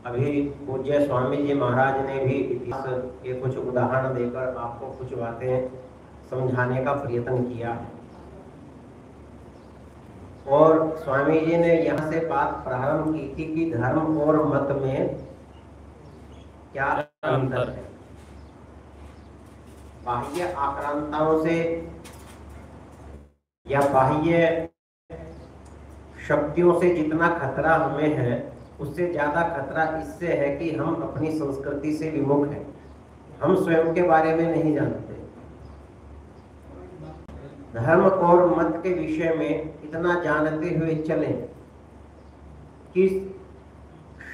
अभी पूज्य स्वामी जी महाराज ने भी इतिहास के कुछ उदाहरण देकर आपको कुछ बातें समझाने का प्रयत्न किया और स्वामी जी ने यहाँ से बात प्रारंभ की थी कि धर्म और मत में क्या अंतर है। बाह्य आक्रांताओं से या बाह्य शक्तियों से जितना खतरा हमें है उससे ज्यादा खतरा इससे है कि हम अपनी संस्कृति से विमुख हैं, हम स्वयं के बारे में नहीं जानते। धर्म और मत के विषय में इतना जानते हुए चलें कि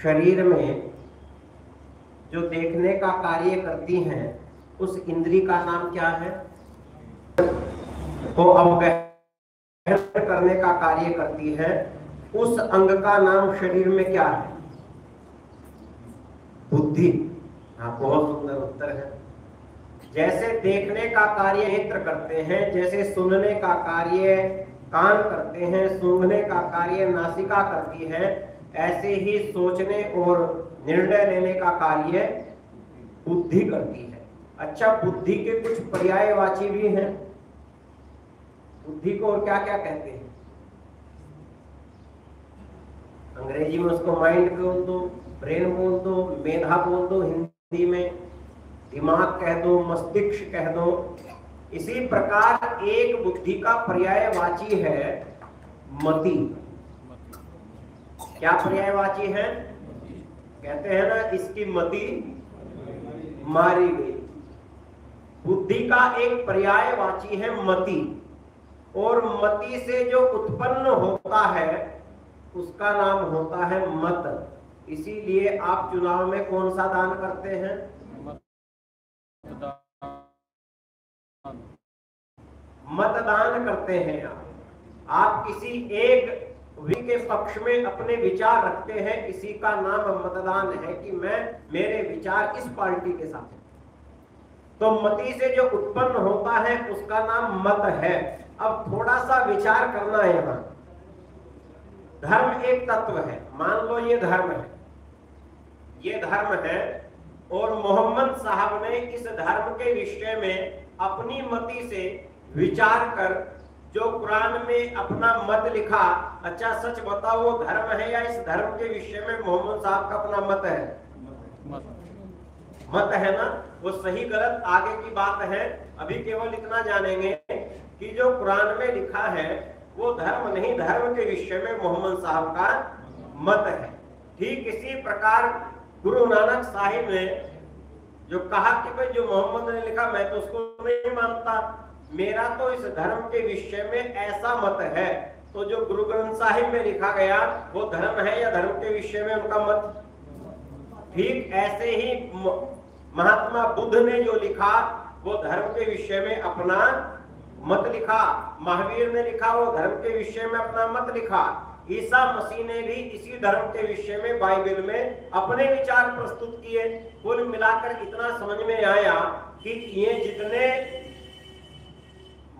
शरीर में जो देखने का कार्य करती हैं उस इंद्री का नाम क्या है, तो अवगहन करने का कार्य करती है उस अंग का नाम शरीर में क्या है, बुद्धि। हाँ, बहुत सुंदर उत्तर है। जैसे देखने का कार्य नेत्र करते हैं, जैसे सुनने का कार्य कान करते हैं, सूंघने का कार्य नासिका करती है, ऐसे ही सोचने और निर्णय लेने का कार्य बुद्धि करती है। अच्छा, बुद्धि के कुछ पर्यायवाची भी हैं। बुद्धि को और क्या क्या कहते हैं? अंग्रेजी में उसको माइंड बोल दो, ब्रेन बोल दो, मेधा बोल दो, हिंदी में दिमाग कह दो, मस्तिष्क कह दो। इसी प्रकार एक बुद्धि का पर्यायवाची है मति। क्या पर्यायवाची है? कहते हैं ना, इसकी मति मारी गई। बुद्धि का एक पर्यायवाची है मति, और मति से जो उत्पन्न होता है उसका नाम होता है मत। इसीलिए आप चुनाव में कौन सा दान करते हैं? मतदान करते हैं। आप किसी एक के पक्ष में अपने विचार रखते हैं, इसी का नाम मतदान है कि मेरे विचार इस पार्टी के साथ है। तो मति से जो उत्पन्न होता है उसका नाम मत है। अब थोड़ा सा विचार करना है यहाँ। धर्म एक तत्व है, मान लो ये धर्म है, ये धर्म है, और मोहम्मद साहब ने इस धर्म के विषय में अपनी मति से विचार कर जो कुरान में अपना मत लिखा। अच्छा, सच बताओ वो धर्म है या इस धर्म के विषय में मोहम्मद साहब का अपना मत है? मत है ना। वो सही गलत आगे की बात है। अभी केवल इतना जानेंगे कि जो कुरान में लिखा है वो धर्म नहीं, धर्म के विषय में मोहम्मद साहब का मत है। ठीक इसी प्रकार गुरु नानक साहिब ने जो कहा कि भाई जो मोहम्मद ने लिखा मैं तो उसको नहीं मानता, मेरा तो इस धर्म के विषय में ऐसा मत है। तो जो गुरु ग्रंथ साहिब में लिखा गया वो धर्म है या धर्म के विषय में उनका मत? ठीक ऐसे ही महात्मा बुद्ध ने जो लिखा वो धर्म के विषय में अपना मत लिखा। महावीर ने लिखा वो धर्म के विषय में अपना मत लिखा। ईसा मसीह ने भी इसी धर्म के विषय में बाइबल में अपने विचार प्रस्तुत किए। कुल मिलाकर इतना समझ में आया कि ये जितने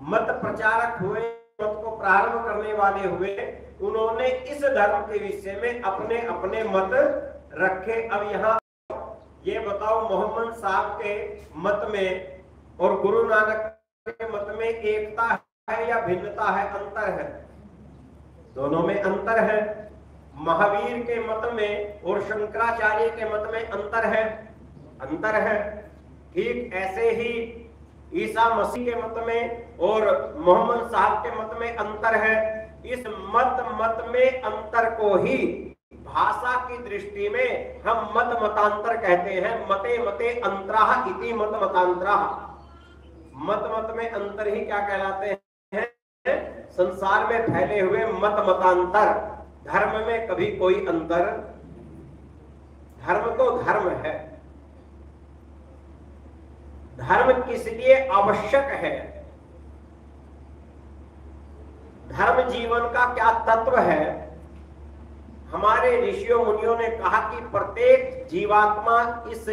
मत प्रचारक हुए, मत को प्रारंभ करने वाले हुए, उन्होंने इस धर्म के विषय में अपने अपने मत रखे। अब यहाँ ये बताओ, मोहम्मद साहब के मत में और गुरु नानक के मत में एकता है या भिन्नता है, अंतर है? दोनों में अंतर है। महावीर के मत में और शंकराचार्य के मत में अंतर है, अंतर है। ठीक ऐसे ही ईसा मसीह के मत में और मोहम्मद साहब के मत में अंतर है। इस मत में अंतर को ही भाषा की दृष्टि में हम मतांतर कहते हैं। मते मते अंतराः इति मतांतराः। मत में अंतर ही क्या कहलाते हैं? संसार में फैले हुए मतांतर। धर्म में कभी कोई अंतर, धर्म तो धर्म है। धर्म किस लिए आवश्यक है? धर्म जीवन का क्या तत्व है? हमारे ऋषियों मुनियों ने कहा कि प्रत्येक जीवात्मा इस